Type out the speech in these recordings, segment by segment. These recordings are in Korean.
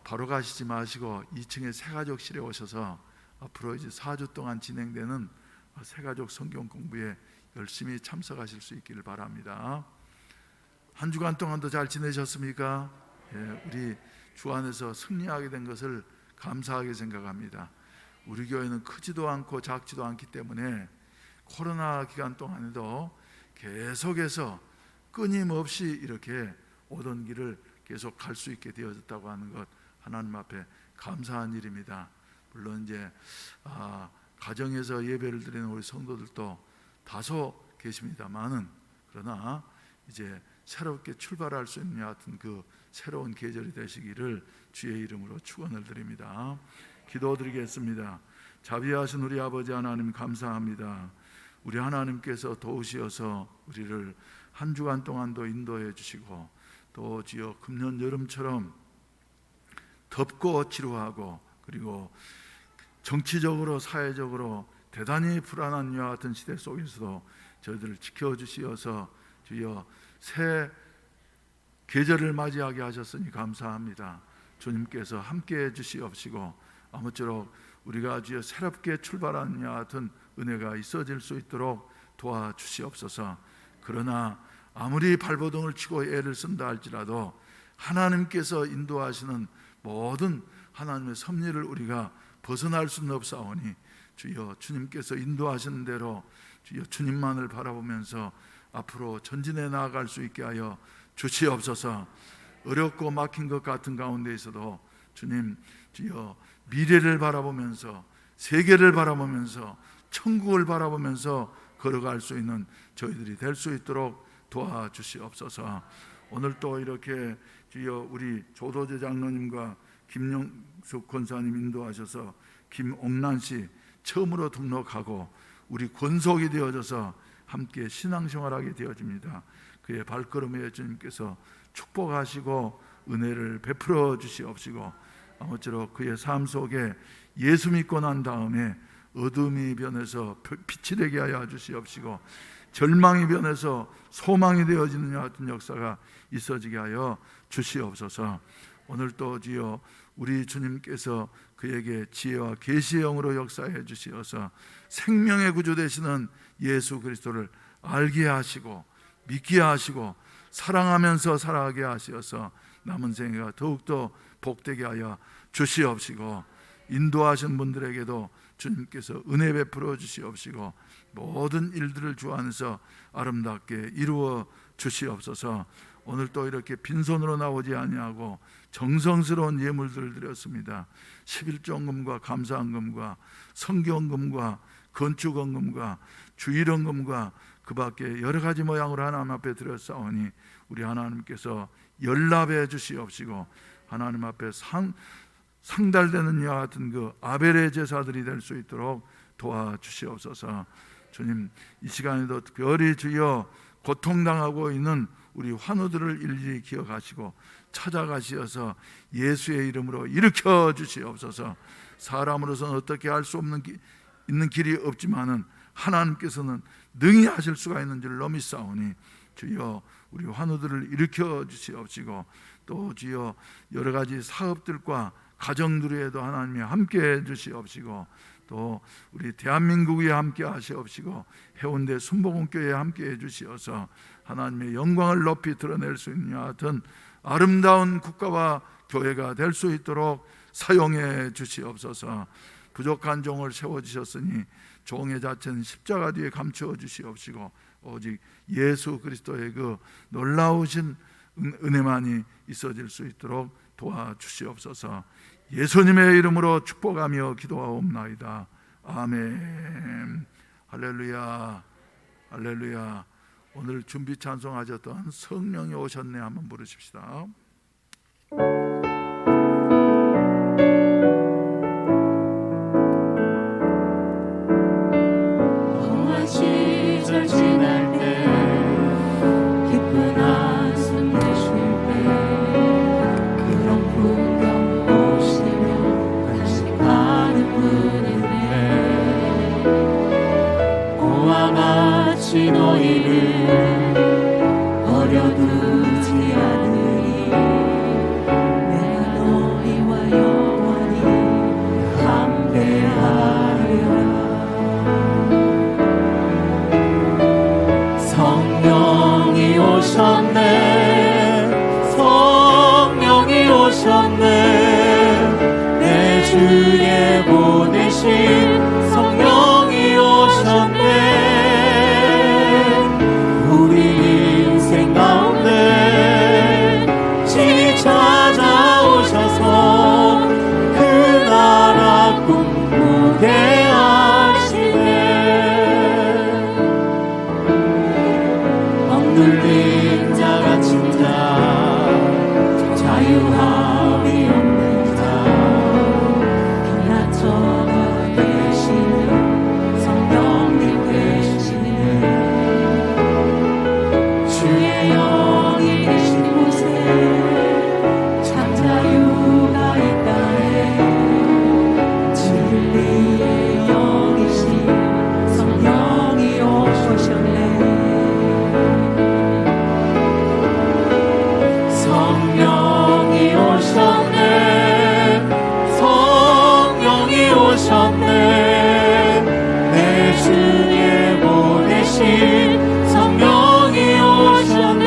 바로 가시지 마시고 2층에 새가족실에 오셔서 앞으로 이제 4주 동안 진행되는 새가족 성경 공부에 열심히 참석하실 수 있기를 바랍니다. 한 주간 동안도 잘 지내셨습니까? 우리 주 안에서 승리하게 된 것을 감사하게 생각합니다. 우리 교회는 크지도 않고 작지도 않기 때문에 코로나 기간 동안에도 계속해서 끊임없이 이렇게 오던 길을 계속 갈 수 있게 되어졌다고 하는 것, 하나님 앞에 감사한 일입니다. 물론 이제 가정에서 예배를 드리는 우리 성도들도 다소 계십니다만은, 그러나 이제 새롭게 출발할 수 있는 같은 그 새로운 계절이 되시기를 주의 이름으로 축원을 드립니다. 기도드리겠습니다. 자비하신 우리 아버지 하나님, 감사합니다. 우리 하나님께서 도우시어서 우리를 한 주간 동안도 인도해 주시고, 또 주여 금년 여름처럼 덥고 지루하고 그리고 정치적으로 사회적으로 대단히 불안한 이와 같은 시대 속에서도 저희들을 지켜주시어서 주여 새 계절을 맞이하게 하셨으니 감사합니다. 주님께서 함께해 주시옵시고 아무쪼록 우리가 주여 새롭게 출발하는 이와 같은 은혜가 있어질 수 있도록 도와주시옵소서. 그러나 아무리 발버둥을 치고 애를 쓴다 할지라도 하나님께서 인도하시는 모든 하나님의 섭리를 우리가 벗어날 수는 없사오니 주여 주님께서 인도하시는 대로 주여 주님만을 바라보면서 앞으로 전진해 나아갈 수 있게 하여 주시옵소서. 어렵고 막힌 것 같은 가운데 있어도 주님 주여 미래를 바라보면서 세계를 바라보면서 천국을 바라보면서 걸어갈 수 있는 저희들이 될 수 있도록 도와주시옵소서. 오늘 또 이렇게 주여 우리 조도제 장로님과 김영숙 권사님 인도하셔서 김옥란씨 처음으로 등록하고 우리 권속이 되어져서 함께 신앙생활하게 되어집니다. 그의 발걸음에 주님께서 축복하시고 은혜를 베풀어 주시옵시고 아무쪼록 그의 삶 속에 예수 믿고 난 다음에 어둠이 변해서 빛이 되게 하여 주시옵시고 절망이 변해서 소망이 되어지는 같은 역사가 있어지게 하여 주시옵소서. 오늘 또 주여 우리 주님께서 그에게 지혜와 계시의 영으로 역사해 주시어서 생명의 구주 되시는 예수 그리스도를 알게 하시고 믿게 하시고 사랑하면서 살아가게 하시어서 남은 생애가 더욱더 복되게 하여 주시옵시고 인도하신 분들에게도 주님께서 은혜 베풀어 주시옵시고 모든 일들을 주 안에서 아름답게 이루어 주시옵소서. 오늘 또 이렇게 빈손으로 나오지 아니하고 정성스러운 예물들을 드렸습니다. 11조헌금과 감사헌금과 성경헌금과 건축헌금과 주일헌금과 그 밖에 여러 가지 모양으로 하나님 앞에 드렸사오니 우리 하나님께서 연락해 주시옵시고 하나님 앞에 상달되는 이와 같은 그 아벨의 제사들이 될 수 있도록 도와주시옵소서. 주님 이 시간에도 특별히 주여 고통당하고 있는 우리 환우들을 일일이 기억하시고 찾아가시어서 예수의 이름으로 일으켜 주시옵소서. 사람으로서는 어떻게 할 수 없는 있는 길이 없지만은 하나님께서는 능히 하실 수가 있는 줄로 믿사오니 주여 우리 환우들을 일으켜 주시옵시고 또 주여 여러 가지 사업들과 가정들에도 하나님이 함께해 주시옵시고 또 우리 대한민국에 함께 하시옵시고 해운대 순복음교회에 함께해 주시어서 하나님의 영광을 높이 드러낼 수 있는 같은 아름다운 국가와 교회가 될 수 있도록 사용해 주시옵소서. 부족한 종을 세워주셨으니 종의 자체는 십자가 뒤에 감추어 주시옵시고 오직 예수 그리스도의 그 놀라우신 은혜만이 있어질 수 있도록 도와주시옵소서. 예수님의 이름으로 축복하며 기도하옵나이다. 아멘. 할렐루야, 할렐루야. 오늘 준비 찬송하셨던 성령이 오셨네 한번 부르십시다. 험한 시절 지날 때 기쁜 한숨 내쉴 때 그런 풍경 보시며 간식하는 분인데 고와 같이 너희를 버려두지 않으리 내 오셨네. 내 주에 보내신 성령이 오셨네. 우리 인생 가운데 친히 찾아오셔서 그 나라 꿈꾸게 하시네. 억눌린 자 갇힌 자 자유함이 없는 자 빛나처럼 되시는 성령님 되시네. 주의 영이 계신 곳에 참 자유가 있다네. 진리의 영이신 성령이 오셨네. 성령이 오셨네. 성령이 오셨네. 내 주에 보내신 성령이 오셨네.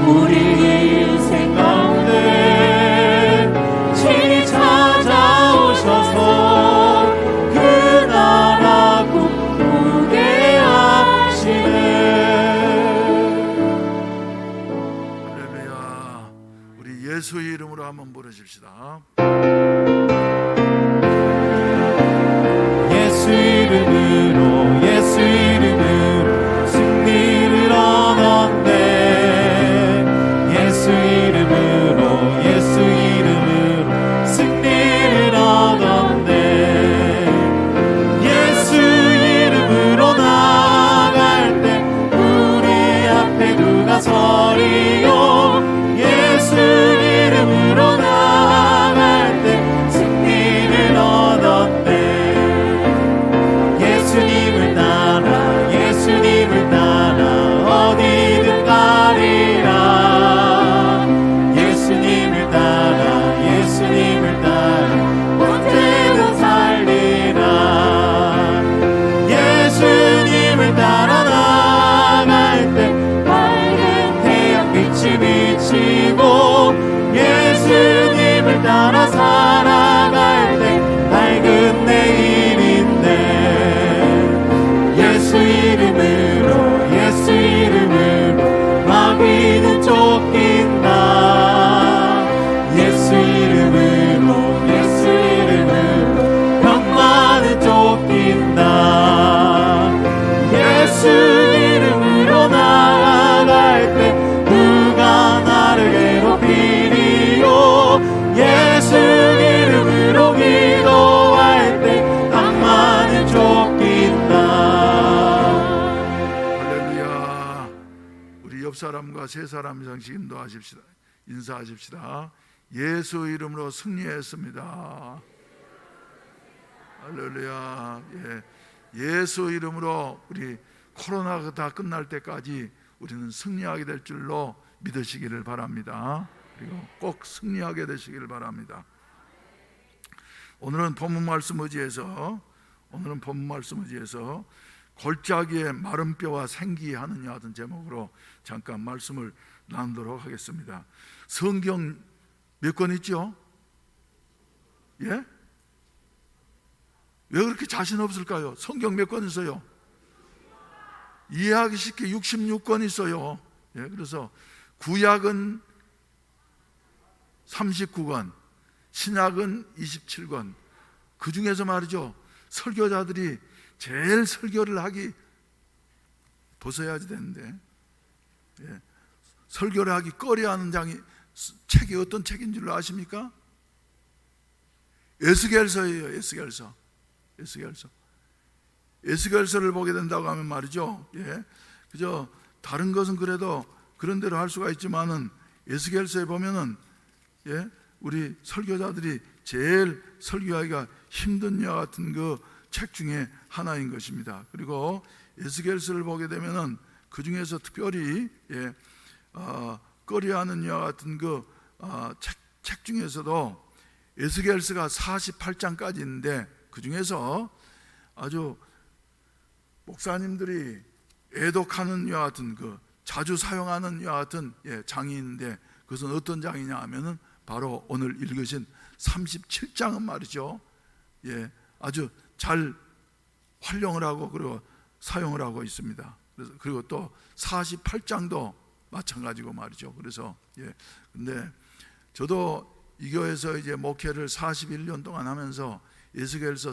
우리 인생 가운데 친히 찾아오셔서 그 나라 꿈꾸게 하시네. 할렐루야. 우리 예수의 이름으로 한번 부르십시다. 예수 이름으로 예수 이름으로 승리를 얻었네. 예수 이름으로 예수 이름으로 승리를 얻었네. 예수 이름으로 나아갈 때 우리 앞에 누가 서리요. 예수 이름으로 나아갈 때 승리를 얻었네. 예수님을 따라 예수님을 따라 어디든 가리라. 예수님을 따라 예수님을 따라 언제든 살리라. 예수님을 따라 나아갈 때 밝은 태양빛이 비치고 예수님을 따라 살아갈 때 밝은 내일인데. 예수 이름으로 예수 이름으로 마귀는 쫓긴다. 예수 이름으로 예수 이름으로 병마는 쫓긴다. 예수 이름으로 나아갈 때 누가 나를 괴롭히리요. 예수 이름으로 기도할 때 악마는 쫓긴다. 할렐루야. 우리 옆 사람과 세 사람 이상씩 인도하십시다. 인사하십시다. 예수 이름으로 승리했습니다. 할렐루야. 예수 이름으로 우리 코로나가 다 끝날 때까지 우리는 승리하게 될 줄로 믿으시기를 바랍니다. 그리고 꼭 승리하게 되시기를 바랍니다. 오늘은 본문 말씀 의지해서 골짜기에 마른 뼈와 생기하느냐 하던 제목으로 잠깐 말씀을 나누도록 하겠습니다. 성경 몇 권 있죠? 예? 왜 그렇게 자신 없을까요? 성경 몇 권 있어요? 이해하기 쉽게 66권 있어요. 예, 그래서 구약은 39권, 신약은 27권. 그 중에서 말이죠, 설교자들이 제일 설교를 하기 벗어야지 되는데, 예, 설교를 하기 꺼려하는 책이 어떤 책인 줄 아십니까? 에스겔서예요. 에스겔서를 보게 된다고 하면 말이죠, 예, 그저 다른 것은 그래도 그런 대로 할 수가 있지만은 에스겔서에 보면은, 예, 우리 설교자들이 제일 설교하기가 힘든 여 같은 그 책 중에 하나인 것입니다. 그리고 에스겔서를 보게 되면은 그 중에서 특별히, 예, 꺼려하는 여 같은 그 책 중에서도 에스겔서가 48장까지 있는데, 그 중에서 아주 목사님들이 애독하는 여 같은 그 자주 사용하는 여 같은, 예, 장이 있는데, 그 그것은 어떤 장이냐 하면은 바로 오늘 읽으신 37장은 말이죠. 예, 아주 잘 활용을 하고 그리고 사용을 하고 있습니다. 그래서 그리고 또 48장도 마찬가지고 말이죠. 그래서 근데 저도 이 교회에서 이제 목회를 41년 동안 하면서 에스겔서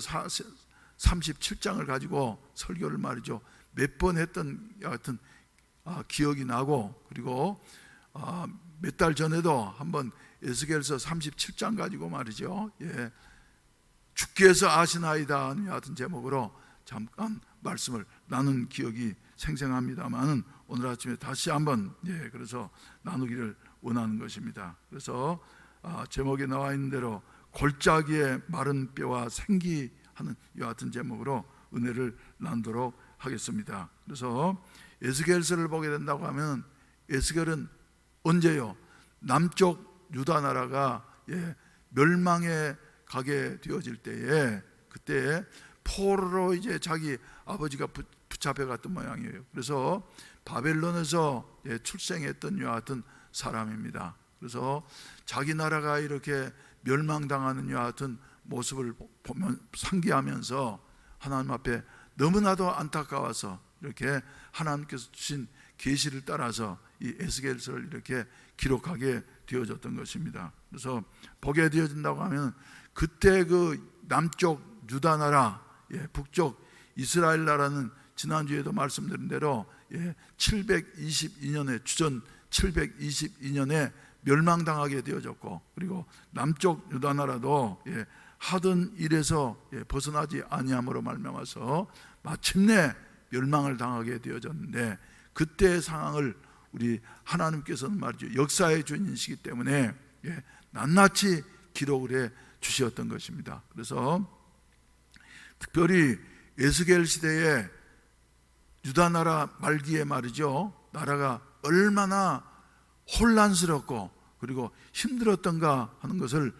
37장을 가지고 설교를 말이죠. 몇 번 했던 같은 기억이 나고, 그리고 몇 달 전에도 한번 에스겔서 37장 가지고 말이죠. 주께서 아시나이다 같은 제목으로 잠깐 말씀을 나눈 기억이 생생합니다만은 오늘 아침에 다시 한번 그래서 나누기를 원하는 것입니다. 그래서 제목에 나와 있는 대로 골짜기의 마른 뼈와 생기하는 이와 같은 제목으로 은혜를 나누도록 하겠습니다. 그래서 에스겔서를 보게 된다고 하면 에스겔은 언제요? 남쪽 유다 나라가 멸망에 가게 되어질 때에, 그때 포로로 이제 자기 아버지가 붙잡혀 갔던 모양이에요. 그래서 바벨론에서 출생했던 이와 같은 사람입니다. 그래서 자기 나라가 이렇게 멸망당하는 이와 같은 모습을 보면 상기하면서 하나님 앞에 너무나도 안타까워서 이렇게 하나님께서 주신 계시를 따라서 이 에스겔서를 이렇게 기록하게 되어졌던 것입니다. 그래서 보게 되어진다고 하면 그때 그 남쪽 유다 나라, 북쪽 이스라엘 나라는 지난주에도 말씀드린 대로 722년에 주전 722년에 멸망당하게 되어졌고, 그리고 남쪽 유다 나라도 하던 일에서 벗어나지 아니함으로 말미암아서 마침내 멸망을 당하게 되어졌는데, 그때의 상황을 우리 하나님께서는 말이죠, 역사의 주인이시기 때문에 낱낱이 기록을 해 주셨던 것입니다. 그래서 특별히 에스겔 시대에 유다 나라 말기에 말이죠, 나라가 얼마나 혼란스럽고 그리고 힘들었던가 하는 것을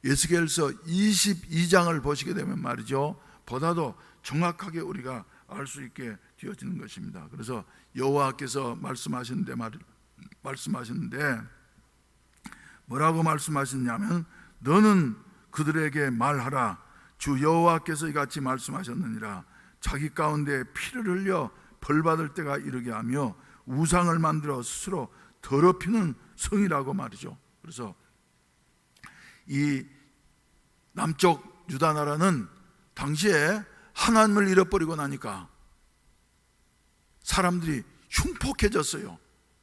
에스겔서 22장을 보시게 되면 말이죠, 보다도 정확하게 우리가 알 수 있게 되어지는 것입니다. 그래서 여호와께서 말씀하시는데 뭐라고 말씀하셨냐면, 너는 그들에게 말하라. 주 여호와께서 이같이 말씀하셨느니라. 자기 가운데 피를 흘려 벌받을 때가 이르게 하며 우상을 만들어 스스로 더럽히는 성이라고 말이죠. 그래서 이 남쪽 유다 나라는 당시에 하나님을 잃어버리고 나니까 사람들이 흉폭해졌어요.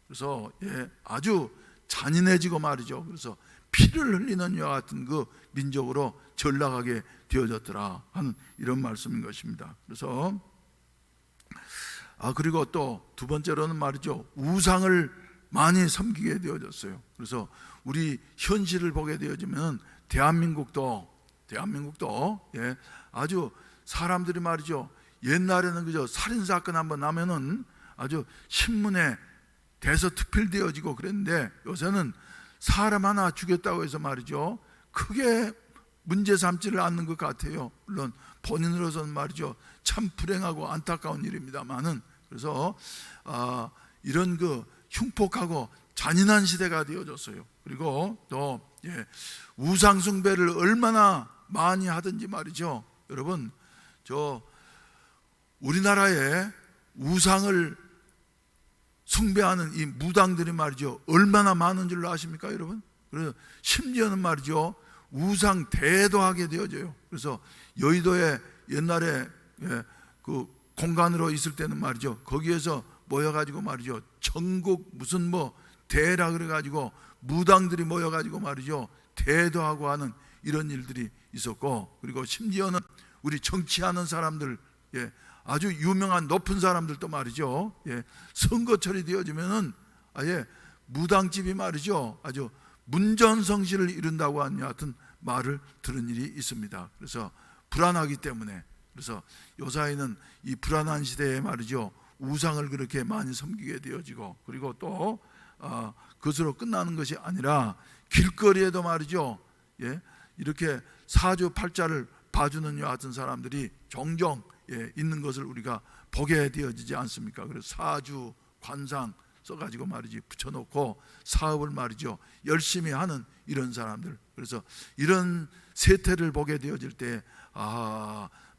그래서 아주 잔인해지고 말이죠. 그래서 피를 흘리는 이와 같은 그 민족으로 전락하게 되어졌더라 하는 이런 말씀인 것입니다. 그래서 그리고 또 두 번째로는 말이죠, 우상을 많이 섬기게 되어졌어요. 그래서 우리 현실을 보게 되어지면 대한민국도 아주 사람들이 말이죠, 옛날에는 그저 살인사건 한번 나면은 아주 신문에 대서특필되어지고 그랬는데, 요새는 사람 하나 죽였다고 해서 말이죠, 크게 문제 삼지를 않는 것 같아요. 물론 본인으로서는 말이죠, 참 불행하고 안타까운 일입니다만은, 그래서 이런 그 흉폭하고 잔인한 시대가 되어졌어요. 그리고 또 우상 숭배를 얼마나 많이 하든지 말이죠, 여러분, 우리나라에 우상을 숭배하는 이 무당들이 말이죠, 얼마나 많은 줄로 아십니까, 여러분? 그래서 심지어는 말이죠, 우상 대회도 하게 되어져요. 그래서 여의도에 옛날에 그 공간으로 있을 때는 말이죠, 거기에서 모여가지고 말이죠, 전국 무슨 대회라 그래가지고 무당들이 모여가지고 말이죠, 대회도 하고 하는 이런 일들이 있었고, 그리고 심지어는 우리 정치하는 사람들, 아주 유명한 높은 사람들도 말이죠, 선거철이 되어지면은 아예 무당집이 말이죠, 아주 문전성시를 이룬다고 하는 같은 말을 들은 일이 있습니다. 그래서 불안하기 때문에, 그래서 요사이는 이 불안한 시대에 말이죠, 우상을 그렇게 많이 섬기게 되어지고, 그리고 또 그것으로 끝나는 것이 아니라 길거리에도 말이죠, 이렇게 사주팔자를 봐주는 이와 같은 사람들이 종종 있는 것을 우리가 보게 되어지지 않습니까? 그래서 사주, 관상, 써가지고 말이지 붙여놓고 사업을 말이죠 열심히 하는 이런 사람들. 그래서 이런 세태를 보게 되어질 때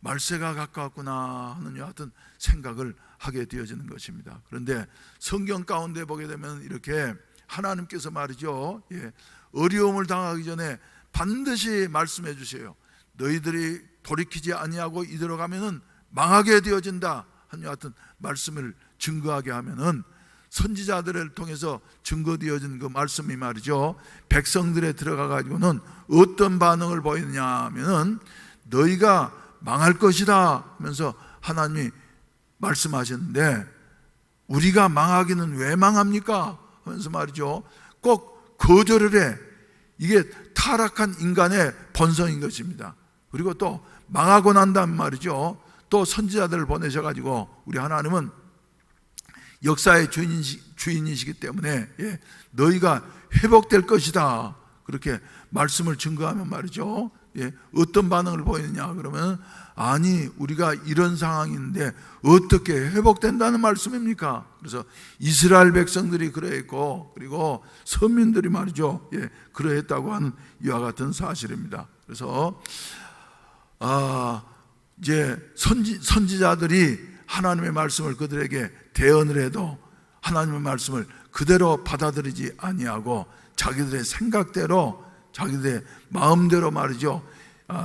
말세가 가까웠구나 하는 여하튼 생각을 하게 되어지는 것입니다. 그런데 성경 가운데 보게 되면 이렇게 하나님께서 말이죠 어려움을 당하기 전에 반드시 말씀해 주세요. 너희들이 돌이키지 아니하고 이대로 가면은 망하게 되어진다 하는 여하튼 말씀을 증거하게 하면은 선지자들을 통해서 증거되어진 그 말씀이 말이죠 백성들에 들어가 가지고는 어떤 반응을 보이느냐 하면은 너희가 망할 것이다 하면서 하나님이 말씀하셨는데 우리가 망하기는 왜 망합니까 하면서 말이죠 꼭 거절을 해. 이게 타락한 인간의 본성인 것입니다. 그리고 또 망하고 난 다음 말이죠 또 선지자들을 보내셔가지고 우리 하나님은 역사의 주인이시기 때문에 너희가 회복될 것이다 그렇게 말씀을 증거하면 말이죠 어떤 반응을 보이느냐 그러면 아니 우리가 이런 상황인데 어떻게 회복된다는 말씀입니까? 그래서 이스라엘 백성들이 그러했고 그리고 선민들이 말이죠 그러했다고 하는 이와 같은 사실입니다. 그래서 이제 선지자들이 하나님의 말씀을 그들에게 대언을 해도 하나님의 말씀을 그대로 받아들이지 아니하고 자기들의 생각대로 자기들의 마음대로 말이죠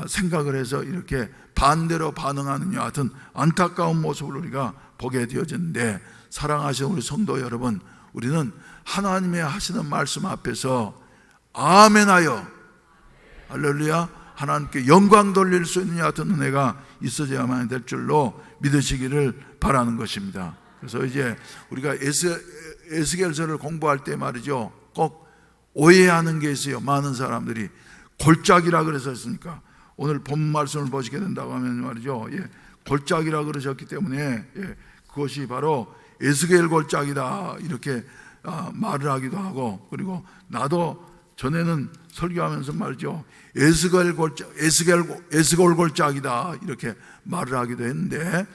생각을 해서 이렇게 반대로 반응하는 여하튼 안타까운 모습을 우리가 보게 되어졌는데 사랑하시는 우리 성도 여러분 우리는 하나님의 하시는 말씀 앞에서 아멘하여 할렐루야 하나님께 영광 돌릴 수 있는 여하튼 은혜가 있어야만 될 줄로 믿으시기를 바라는 것입니다. 그래서 이제 우리가 에스겔서를 공부할 때 말이죠 꼭 오해하는 게 있어요. 많은 사람들이 골짜기라 그러셨으니까 오늘 본 말씀을 보시게 된다고 하면 말이죠 골짜기라 그러셨기 때문에 그것이 바로 에스겔 골짜기다 이렇게 말을 하기도 하고 그리고 나도 전에는 설교하면서 말이죠 에스겔 골짜기다 이렇게 말을 하기도 했는데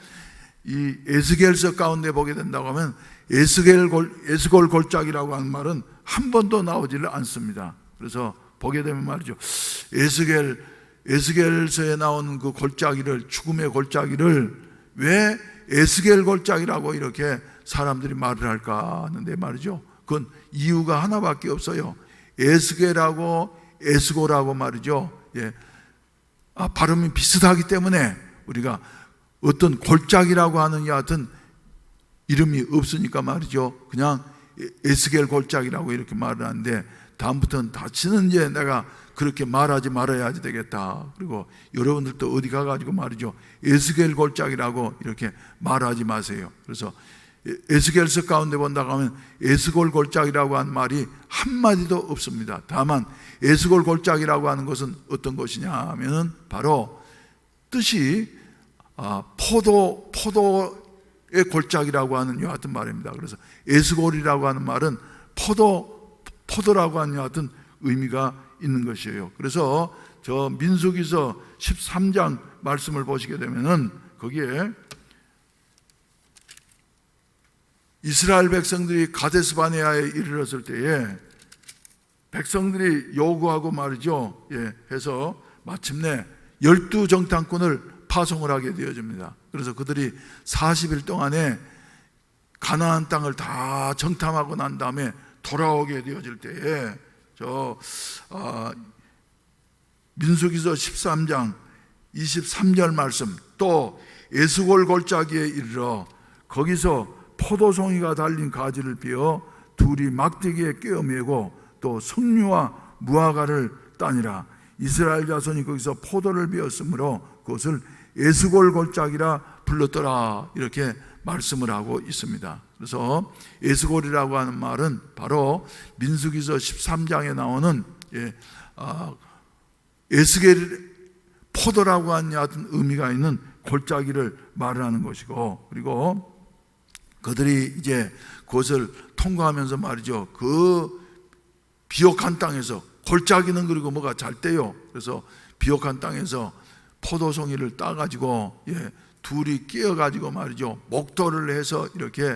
이 에스겔서 가운데 보게 된다고 하면 에스겔 골짜기라고 하는 말은 한 번도 나오지를 않습니다. 그래서 보게 되면 말이죠 에스겔서에 나오는 그 골짜기를 죽음의 골짜기를 왜 에스겔 골짜기라고 이렇게 사람들이 말을 할까 하는데 말이죠 그건 이유가 하나밖에 없어요. 에스겔하고 에스골하고 말이죠 발음이 비슷하기 때문에 우리가 어떤 골짜기라고 하는 여하튼 이름이 없으니까 말이죠 그냥 에스겔 골짜기라고 이렇게 말을 하는데 다음부터는 다시는 이제 내가 그렇게 말하지 말아야지 되겠다. 그리고 여러분들도 어디 가가지고 말이죠 에스겔 골짜기라고 이렇게 말하지 마세요. 그래서 에스겔서 가운데 본다고 하면 에스골 골짜기라고 하는 말이 한마디도 없습니다. 다만 에스골 골짜기라고 하는 것은 어떤 것이냐 하면은 바로 뜻이 포도의 골짜기라고 하는 여하튼 말입니다. 그래서 에스골이라고 하는 말은 포도라고 하는 여하튼 의미가 있는 것이에요. 그래서 저 민수기서 13장 말씀을 보시게 되면은 거기에 이스라엘 백성들이 가데스 바네아에 이르렀을 때에 백성들이 요구하고 말이죠 해서 마침내 12정탐꾼을 파송을 하게 되어집니다. 그래서 그들이 40일 동안에 가나안 땅을 다 정탐하고 난 다음에 돌아오게 되어질 때에 민수기서 13장 23절 말씀 또 에스골 골짜기에 이르러 거기서 포도송이가 달린 가지를 베어 둘이 막대기에 꿰어 매고 또 석류와 무화과를 따니라. 이스라엘 자손이 거기서 포도를 베었으므로 그것을 에스골 골짜기라 불렀더라 이렇게 말씀을 하고 있습니다. 그래서 에스골이라고 하는 말은 바로 민수기서 13장에 나오는 에스겔 포도라고 하는 얕은 의미가 있는 골짜기를 말하는 것이고 그리고 그들이 이제 그것을 통과하면서 말이죠 그 비옥한 땅에서 골짜기는 그리고 뭐가 잘 때요. 그래서 비옥한 땅에서 포도송이를 따가지고 둘이 끼어가지고 말이죠 목도를 해서 이렇게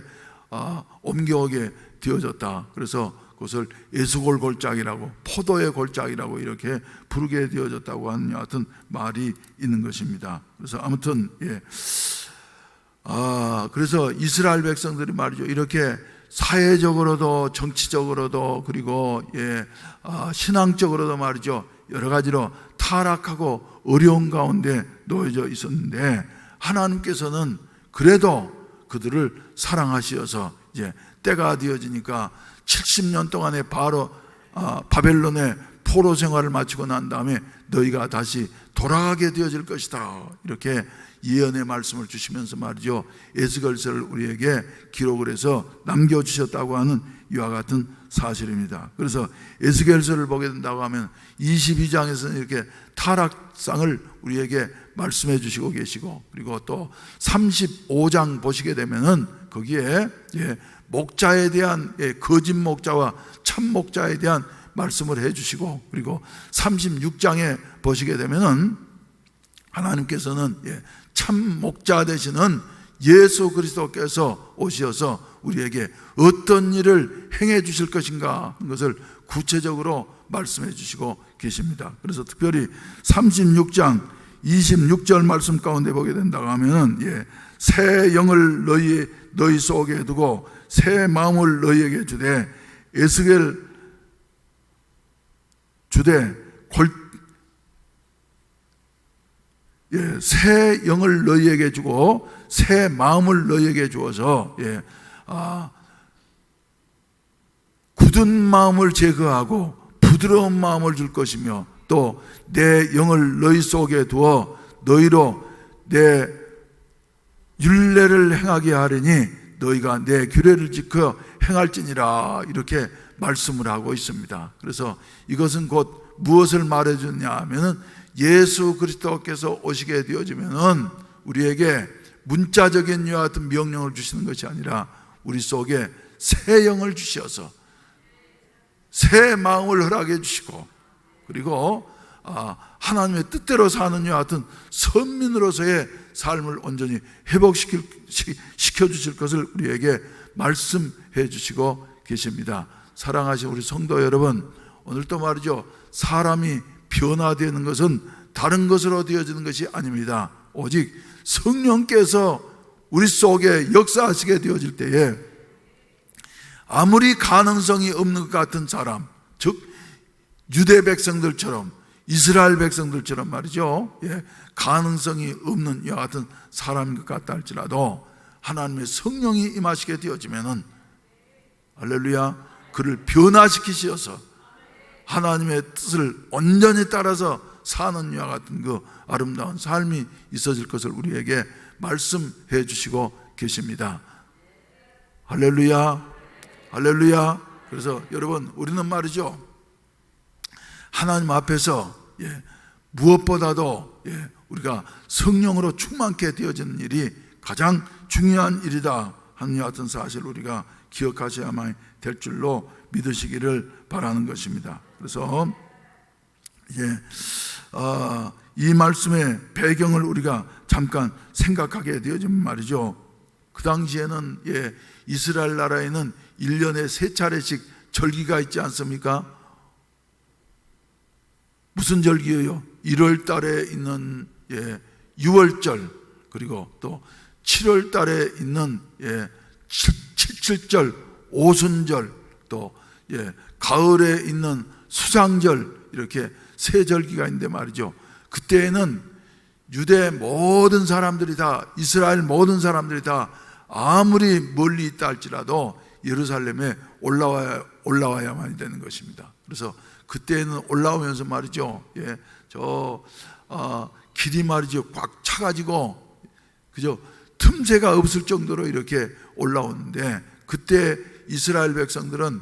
옮겨오게 되어졌다. 그래서 그것을 에스골 골짜기라고, 포도의 골짜기라고 이렇게 부르게 되어졌다고 하는 여하튼 말이 있는 것입니다. 그래서 아무튼 그래서 이스라엘 백성들이 말이죠, 이렇게 사회적으로도 정치적으로도 그리고 신앙적으로도 말이죠, 여러 가지로 타락하고 어려운 가운데 놓여져 있었는데 하나님께서는 그래도 그들을 사랑하시어서 이제 때가 되어지니까 70년 동안의 바벨론의 포로 생활을 마치고 난 다음에 너희가 다시 돌아가게 되어질 것이다, 이렇게 예언의 말씀을 주시면서 말이죠, 에스겔서를 우리에게 기록을 해서 남겨주셨다고 하는 이와 같은 사실입니다. 그래서 에스겔서를 보게 된다고 하면 22장에서는 이렇게 타락상을 우리에게 말씀해 주시고 계시고, 그리고 또 35장 보시게 되면은 거기에 목자에 대한 거짓 목자와 참 목자에 대한 말씀을 해 주시고, 그리고 36장에 보시게 되면은 하나님께서는 참 목자 되시는 예수 그리스도께서 오셔서 우리에게 어떤 일을 행해 주실 것인가 하는 것을 구체적으로 말씀해 주시고 계십니다. 그래서 특별히 36장 26절 말씀 가운데 보게 된다고 하면 새 영을 너희 속에 두고 새 마음을 너희에게 주되 에스겔 주되 새 영을 너희에게 주고 새 마음을 너희에게 주어서 굳은 마음을 제거하고 부드러운 마음을 줄 것이며 또 내 영을 너희 속에 두어 너희로 내 율례를 행하게 하리니 너희가 내 규례를 지켜 행할지니라, 이렇게 말씀을 하고 있습니다. 그래서 이것은 곧 무엇을 말해주냐 하면은 예수 그리스도께서 오시게 되어지면은 우리에게 문자적인 이와 같은 명령을 주시는 것이 아니라 우리 속에 새 영을 주셔서 새 마음을 허락해 주시고, 그리고 하나님의 뜻대로 사는 이와 같은 선민으로서의 삶을 온전히 회복시켜 주실 것을 우리에게 말씀해 주시고 계십니다. 사랑하신 우리 성도 여러분, 오늘 또 말이죠, 사람이 변화되는 것은 다른 것으로 되어지는 것이 아닙니다. 오직 성령께서 우리 속에 역사하시게 되어질 때에 아무리 가능성이 없는 것 같은 사람, 즉 유대 백성들처럼 이스라엘 백성들처럼 말이죠, 가능성이 없는 이와 같은 사람인 것 같다 할지라도 하나님의 성령이 임하시게 되어지면은 할렐루야, 그를 변화시키셔서 하나님의 뜻을 온전히 따라서 사는 이와 같은 그 아름다운 삶이 있어질 것을 우리에게 말씀해 주시고 계십니다. 할렐루야, 할렐루야. 그래서 여러분, 우리는 말이죠, 하나님 앞에서 무엇보다도 우리가 성령으로 충만케 되어지는 일이 가장 중요한 일이다 하는 이와 같은 사실을 우리가 기억하셔야만 될 줄로 믿으시기를 바라는 것입니다. 그래서 이 말씀의 배경을 우리가 잠깐 생각하게 되어지면 말이죠, 그 당시에는 이스라엘 나라에는 1년에 3차례씩 절기가 있지 않습니까? 무슨 절기예요? 1월 달에 있는 6월절, 그리고 또 7월 달에 있는 7.7절 오순절, 또 가을에 있는 수상절, 이렇게 세 절기가 있는데 말이죠, 그때에는 유대 모든 사람들이 다, 이스라엘 모든 사람들이 다 아무리 멀리 있다 할지라도 예루살렘에 올라와야만 되는 것입니다. 그래서 그때는 올라오면서 말이죠, 길이 말이죠 꽉 차가지고 그저 틈새가 없을 정도로 이렇게 올라오는데, 그때 이스라엘 백성들은,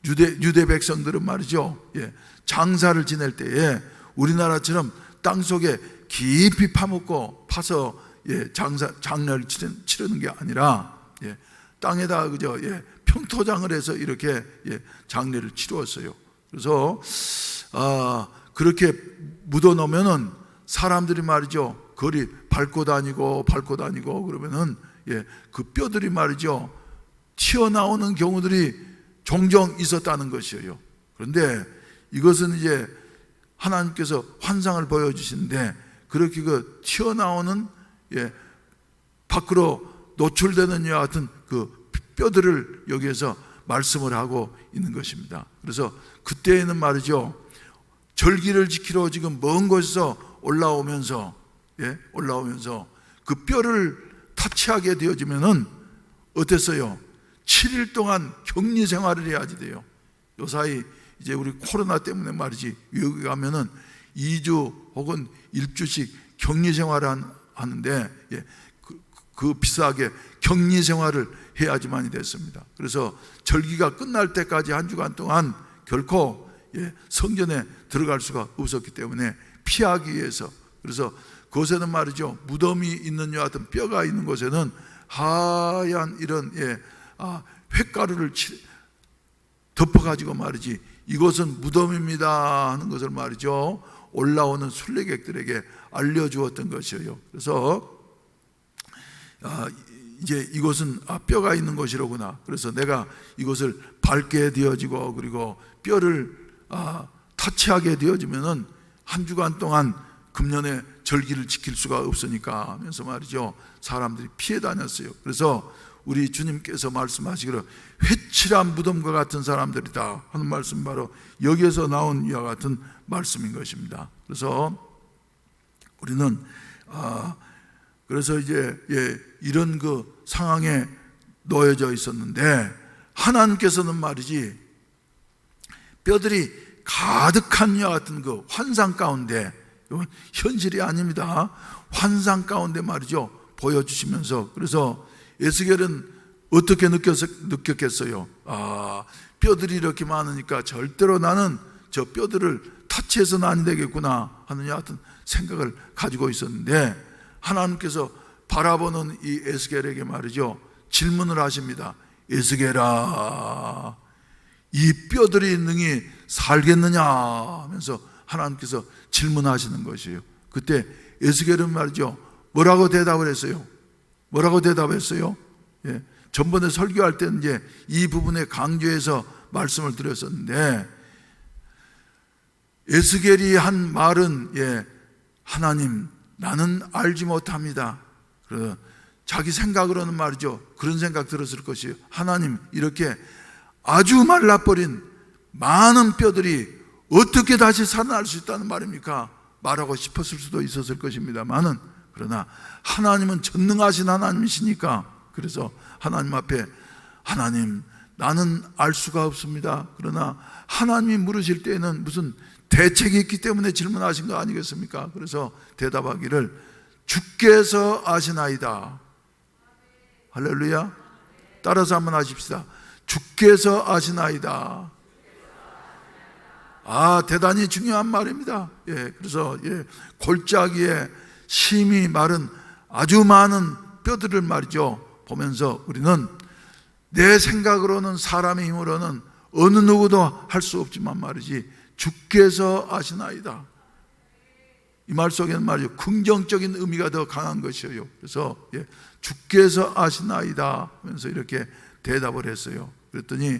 유대 백성들은 말이죠, 장사를 지낼 때에 우리나라처럼 땅 속에 깊이 파서 장례를 치르는 게 아니라 땅에다 그저 평토장을 해서 이렇게 장례를 치루었어요. 그래서 그렇게 묻어 놓으면은 사람들이 말이죠, 거리 밟고 다니고 그러면은 그 뼈들이 말이죠 튀어나오는 경우들이 종종 있었다는 것이에요. 그런데 이것은 이제 하나님께서 환상을 보여주시는데 그렇게 그 튀어나오는 밖으로 노출되는 이와 같은 그 뼈들을 여기에서 말씀을 하고 있는 것입니다. 그래서 그때에는 말이죠, 절기를 지키러 지금 먼 곳에서 올라오면서 그 뼈를 타치하게 되어지면은 어땠어요? 7일 동안 격리 생활을 해야지 돼요. 요사이 이제 우리 코로나 때문에 말이지 외국에 가면은 2주 혹은 1주씩 격리 생활을 하는데 그 비싸게 격리 생활을 해야지만이 됐습니다. 그래서 절기가 끝날 때까지 한 주간 동안 결코 성전에 들어갈 수가 없었기 때문에 피하기 위해서, 그래서 그곳에는 말이죠, 무덤이 있는 여 같은 뼈가 있는 곳에는 하얀 이런 횟가루를 덮어가지고 말이지 이것은 무덤입니다 하는 것을 말이죠 올라오는 순례객들에게 알려주었던 것이에요. 그래서 이제 이곳은 뼈가 있는 곳이로구나. 그래서 내가 이것을 밟게 되어지고 그리고 뼈를 타치하게 되어지면은 한 주간 동안 금년에 절기를 지킬 수가 없으니까 하면서 말이죠 사람들이 피해 다녔어요. 그래서 우리 주님께서 말씀하시기를 회칠한 무덤과 같은 사람들이다 하는 말씀, 바로 여기에서 나온 이와 같은 말씀인 것입니다. 그래서 우리는 그래서 이제 이런 그 상황에 놓여져 있었는데 하나님께서는 말이지 뼈들이 가득한 이와 같은 그 환상 가운데, 이건 현실이 아닙니다, 환상 가운데 말이죠 보여주시면서, 그래서 에스겔은 어떻게 느꼈겠어요? 뼈들이 이렇게 많으니까 절대로 나는 저 뼈들을 타치해서는 안 되겠구나 하는 여하튼 생각을 가지고 있었는데 하나님께서 바라보는 이 에스겔에게 말이죠 질문을 하십니다. 에스겔아, 이 뼈들이 능히 살겠느냐 하면서 하나님께서 질문하시는 것이에요. 그때 에스겔은 말이죠 뭐라고 대답을 했어요? 뭐라고 대답했어요? 전번에 설교할 때는 이제 이 부분에 강조해서 말씀을 드렸었는데 에스겔이 한 말은 하나님, 나는 알지 못합니다. 자기 생각으로는 말이죠 그런 생각 들었을 것이에요. 하나님, 이렇게 아주 말라버린 많은 뼈들이 어떻게 다시 살아날 수 있다는 말입니까? 말하고 싶었을 수도 있었을 것입니다만은, 그러나 하나님은 전능하신 하나님이시니까, 그래서 하나님 앞에 하나님, 나는 알 수가 없습니다. 그러나 하나님이 물으실 때에는 무슨 대책이 있기 때문에 질문하신 거 아니겠습니까? 그래서 대답하기를 주께서 아시나이다. 할렐루야. 따라서 한번 하십시다. 주께서 아시나이다. 대단히 중요한 말입니다. 그래서 골짜기에 심히 마른 아주 많은 뼈들을 말이죠 보면서 우리는 내 생각으로는 사람의 힘으로는 어느 누구도 할 수 없지만 말이지 주께서 아시나이다, 이 말 속에는 말이죠 긍정적인 의미가 더 강한 것이에요. 그래서 주께서 아시나이다 하면서 이렇게 대답을 했어요. 그랬더니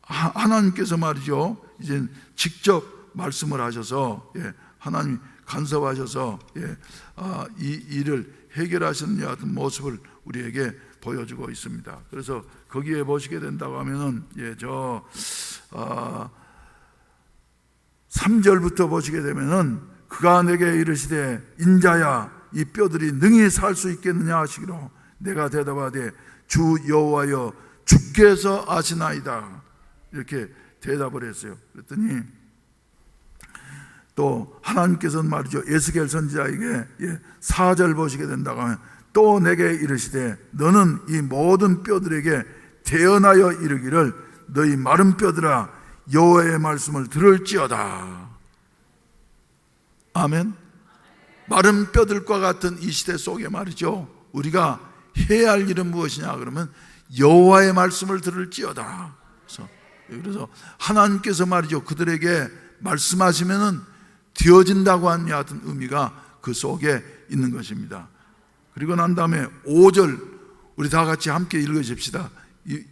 하나님께서 말이죠 이제 직접 말씀을 하셔서 하나님이 간섭하셔서 이 일을 해결하시는 여하튼 모습을 우리에게 보여주고 있습니다. 그래서 거기에 보시게 된다고 하면은 3절부터 보시게 되면은 그가 내게 이르시되 인자야, 이 뼈들이 능히 살 수 있겠느냐 하시기로 내가 대답하되 주 여호와여, 주께서 아시나이다, 이렇게 대답을 했어요. 그랬더니 또 하나님께서는 말이죠 에스겔 선지자에게 4절 보시게 된다고 하면 또 내게 이르시되 너는 이 모든 뼈들에게 대언하여 이르기를 너희 마른 뼈들아 여호와의 말씀을 들을지어다. 아멘. 마른 뼈들과 같은 이 시대 속에 말이죠 우리가 해야 할 일은 무엇이냐 그러면 여호와의 말씀을 들을지어다. 그래서 하나님께서 말이죠 그들에게 말씀하시면은 되어진다고 하는 여하튼 의미가 그 속에 있는 것입니다. 그리고 난 다음에 5절 우리 다 같이 함께 읽으십시다.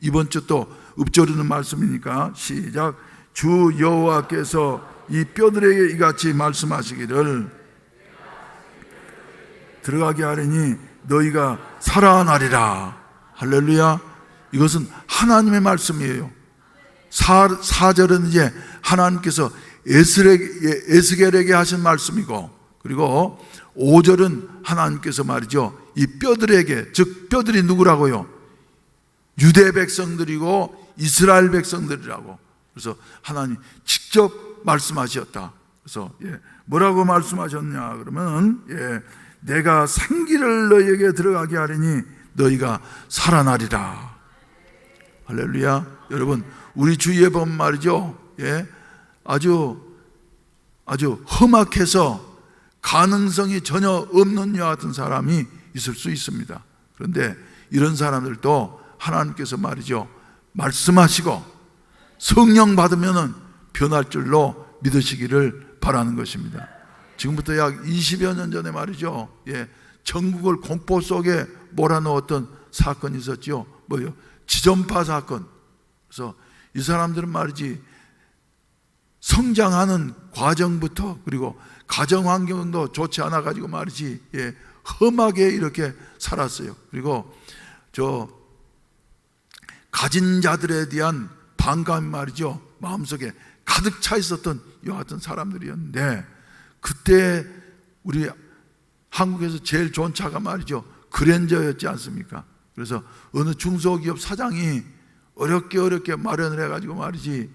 이번 주 또 읊조리는 말씀이니까 시작. 주 여호와께서 이 뼈들에게 이같이 말씀하시기를 들어가게 하리니 너희가 살아나리라. 할렐루야. 이것은 하나님의 말씀이에요. 4절은 이제 하나님께서 에스겔에게 하신 말씀이고, 그리고 5절은 하나님께서 말이죠, 이 뼈들에게, 즉 뼈들이 누구라고요? 유대 백성들이고 이스라엘 백성들이라고. 그래서 하나님 직접 말씀하셨다. 그래서 뭐라고 말씀하셨냐 그러면 내가 생기를 너희에게 들어가게 하리니 너희가 살아나리라. 할렐루야. 여러분, 우리 주위에 보면 말이죠, 아주 험악해서 가능성이 전혀 없는 이와 같은 사람이 있을 수 있습니다. 그런데 이런 사람들도 하나님께서 말이죠, 말씀하시고 성령 받으면 변할 줄로 믿으시기를 바라는 것입니다. 지금부터 약 20여 년 전에 말이죠, 전국을 공포 속에 몰아넣었던 사건이 있었죠. 뭐요? 지전파 사건. 그래서 이 사람들은 말이지, 성장하는 과정부터, 그리고 가정 환경도 좋지 않아 가지고 말이지, 험하게 이렇게 살았어요. 그리고 가진 자들에 대한 반감이 말이죠, 마음속에 가득 차 있었던 이와 같은 사람들이었는데, 그때 우리 한국에서 제일 좋은 차가 말이죠, 그랜저였지 않습니까? 그래서 어느 중소기업 사장이 어렵게 마련을 해가지고 말이지,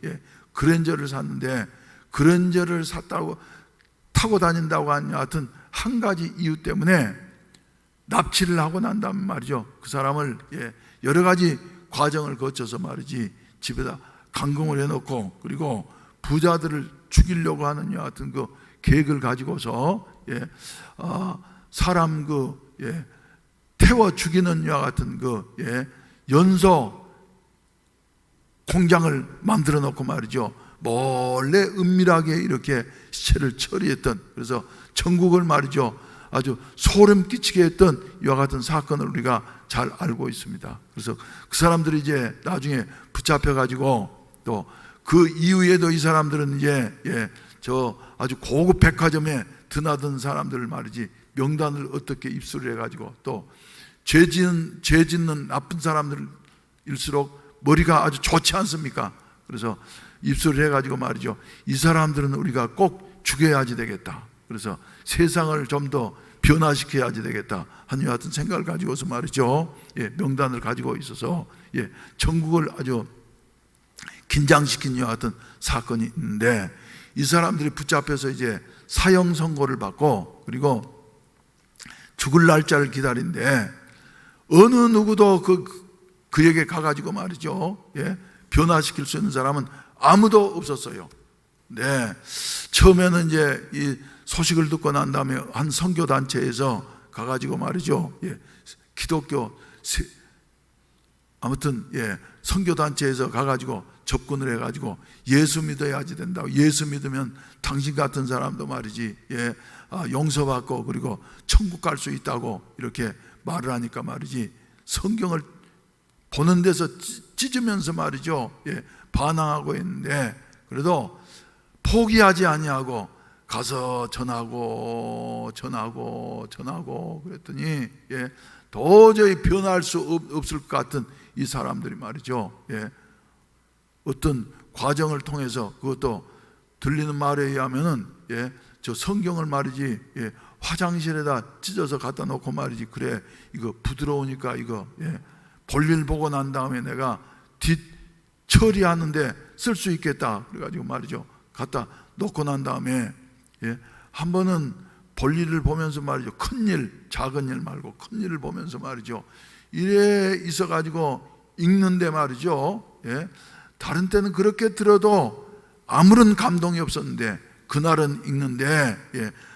그랜저를 샀는데, 그랜저를 샀다고 타고 다닌다고 하는 여하튼 한 가지 이유 때문에 납치를 하고 난 다음에 말이죠, 그 사람을 여러 가지 과정을 거쳐서 말이지 집에다 감금을 해놓고, 그리고 부자들을 죽이려고 하는 여하튼 그 계획을 가지고서 사람 태워 죽이는 여와 같은 연소 공장을 만들어 놓고 말이죠, 몰래 은밀하게 이렇게 시체를 처리했던, 그래서 전국을 말이죠 아주 소름 끼치게 했던 이와 같은 사건을 우리가 잘 알고 있습니다. 그래서 그 사람들이 이제 나중에 붙잡혀 가지고, 또 그 이후에도 이 사람들은 이제 아주 고급 백화점에 드나든 사람들을 말이지 명단을 어떻게 입수를 해가지고, 또 죄 짓는 나쁜 사람들일수록 머리가 아주 좋지 않습니까? 그래서 입수를 해가지고 말이죠, 이 사람들은 우리가 꼭 죽여야지 되겠다. 그래서 세상을 좀 더 변화시켜야지 되겠다 하는 같은 생각을 가지고서 말이죠, 명단을 가지고 있어서 전국을 아주 긴장시킨 이와 같은 사건이 있는데, 이 사람들이 붙잡혀서 이제 사형 선고를 받고, 그리고 죽을 날짜를 기다린데, 어느 누구도 그에게 가가지고 말이죠, 변화시킬 수 있는 사람은 아무도 없었어요. 네, 처음에는 이제 이 소식을 듣고 난 다음에 한 선교 단체에서 가가지고 말이죠, 기독교 아무튼 선교 단체에서 가가지고 접근을 해가지고 예수 믿어야지 된다고, 예수 믿으면 당신 같은 사람도 말이지 용서받고 그리고 천국 갈 수 있다고 이렇게 말을 하니까 말이지, 성경을 보는 데서 찢으면서 말이죠, 반항하고 있는데, 그래도 포기하지 아니하고 가서 전하고 그랬더니 도저히 변할 수 없을 것 같은 이 사람들이 말이죠, 어떤 과정을 통해서, 그것도 들리는 말에 의하면은 저 성경을 말이지 화장실에다 찢어서 갖다 놓고 말이지, 그래 이거 부드러우니까 이거 볼일 보고 난 다음에 내가 뒷 처리하는데 쓸 수 있겠다 그래가지고 말이죠 갖다 놓고 난 다음에 한 번은 볼일을 보면서 말이죠, 큰일 작은 일 말고 큰일을 보면서 말이죠, 이래 있어가지고 읽는데 말이죠, 다른 때는 그렇게 들어도 아무런 감동이 없었는데, 그날은 읽는데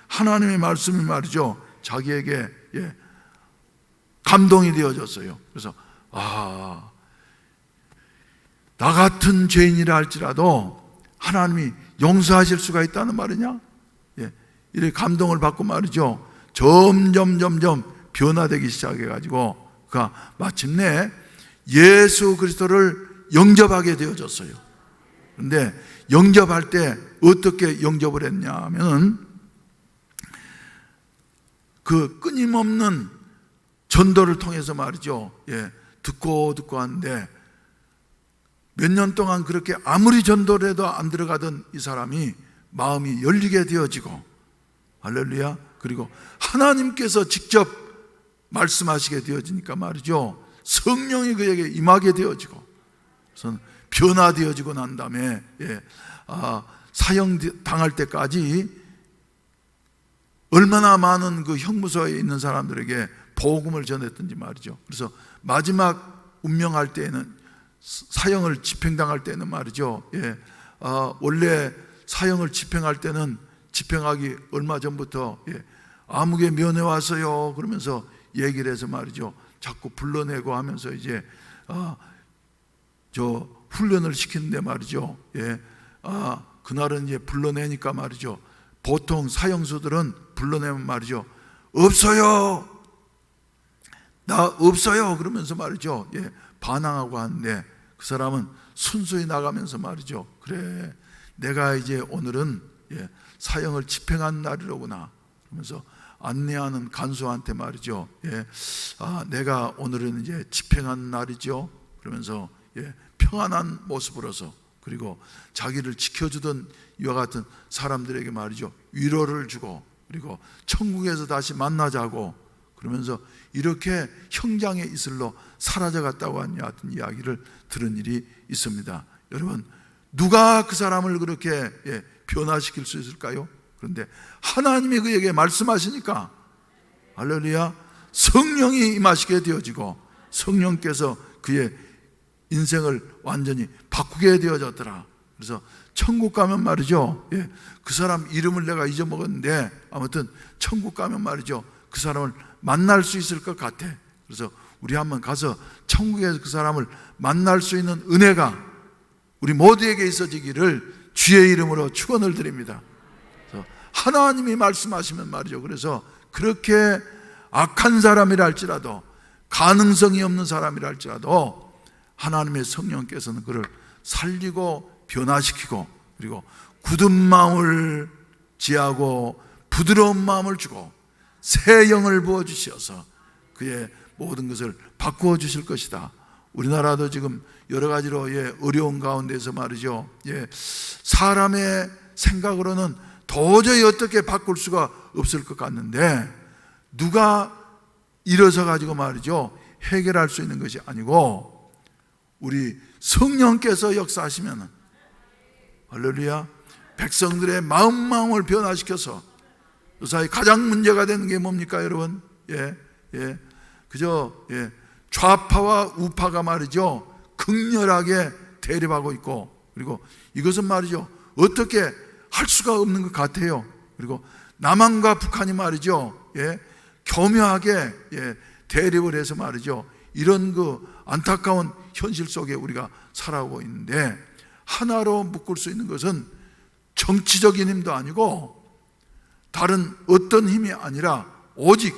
하나님의 말씀이 말이죠 자기에게 감동이 되어졌어요. 그래서 나 같은 죄인이라 할지라도 하나님이 용서하실 수가 있다는 말이냐, 이렇게 감동을 받고 말이죠, 점점 변화되기 시작해가지고 그가 마침내 예수 그리스도를 영접하게 되어졌어요. 그런데 영접할 때 어떻게 영접을 했냐 하면은 그 끊임없는 전도를 통해서 말이죠. 듣고 하는데 몇 년 동안 그렇게 아무리 전도를 해도 안 들어가던 이 사람이 마음이 열리게 되어지고, 할렐루야. 그리고 하나님께서 직접 말씀하시게 되어지니까 말이죠, 성령이 그에게 임하게 되어지고, 그래서 변화되어지고 난 다음에 사형 당할 때까지 얼마나 많은 그 형무소에 있는 사람들에게 복음을 전했든지 말이죠. 그래서 마지막 운명할 때에는, 사형을 집행당할 때는 말이죠, 원래 사형을 집행할 때는 집행하기 얼마 전부터 아무개 면회 왔어요 그러면서 얘기를 해서 말이죠, 자꾸 불러내고 하면서 이제 저 훈련을 시키는데 말이죠, 그날은 이제 불러내니까 말이죠, 보통 사형수들은 불러내면 말이죠, 없어요, 나 없어요 그러면서 말이죠, 반항하고 하는데, 그 사람은 순수히 나가면서 말이죠, 그래 내가 이제 오늘은 사형을 집행한 날이로구나 그러면서 안내하는 간수한테 말이죠, 내가 오늘은 이제 집행한 날이죠 그러면서 평안한 모습으로서, 그리고 자기를 지켜주던 이와 같은 사람들에게 말이죠, 위로를 주고, 그리고 천국에서 다시 만나자고 그러면서 이렇게 형장의 이슬로 사라져갔다고 하는 같은 이야기를 들은 일이 있습니다. 여러분, 누가 그 사람을 그렇게 변화시킬 수 있을까요? 그런데 하나님이 그에게 말씀하시니까, 할렐루야, 성령이 임하시게 되어지고 성령께서 그의 인생을 완전히 바꾸게 되어졌더라. 그래서 천국 가면 말이죠, 그 사람 이름을 내가 잊어먹었는데 아무튼 천국 가면 말이죠, 그 사람을 만날 수 있을 것 같아. 그래서 우리 한번 가서 천국에서 그 사람을 만날 수 있는 은혜가 우리 모두에게 있어지기를 주의 이름으로 축원을 드립니다. 그래서 하나님이 말씀하시면 말이죠, 그래서 그렇게 악한 사람이라 할지라도, 가능성이 없는 사람이라 할지라도 하나님의 성령께서는 그를 살리고 변화시키고, 그리고 굳은 마음을 지하고 부드러운 마음을 주고 새 영을 부어주셔서 그의 모든 것을 바꾸어 주실 것이다. 우리나라도 지금 여러 가지로 어려운 가운데서 말이죠, 사람의 생각으로는 도저히 어떻게 바꿀 수가 없을 것 같는데, 누가 일어서 가지고 말이죠 해결할 수 있는 것이 아니고 우리 성령께서 역사하시면, 할렐루야, 백성들의 마음을 변화시켜서, 요사이 가장 문제가 되는 게 뭡니까 여러분? 그저 좌파와 우파가 말이죠 극렬하게 대립하고 있고, 그리고 이것은 말이죠 어떻게 할 수가 없는 것 같아요. 그리고 남한과 북한이 말이죠 교묘하게 대립을 해서 말이죠, 이런 그 안타까운 현실 속에 우리가 살아오고 있는데, 하나로 묶을 수 있는 것은 정치적인 힘도 아니고 다른 어떤 힘이 아니라 오직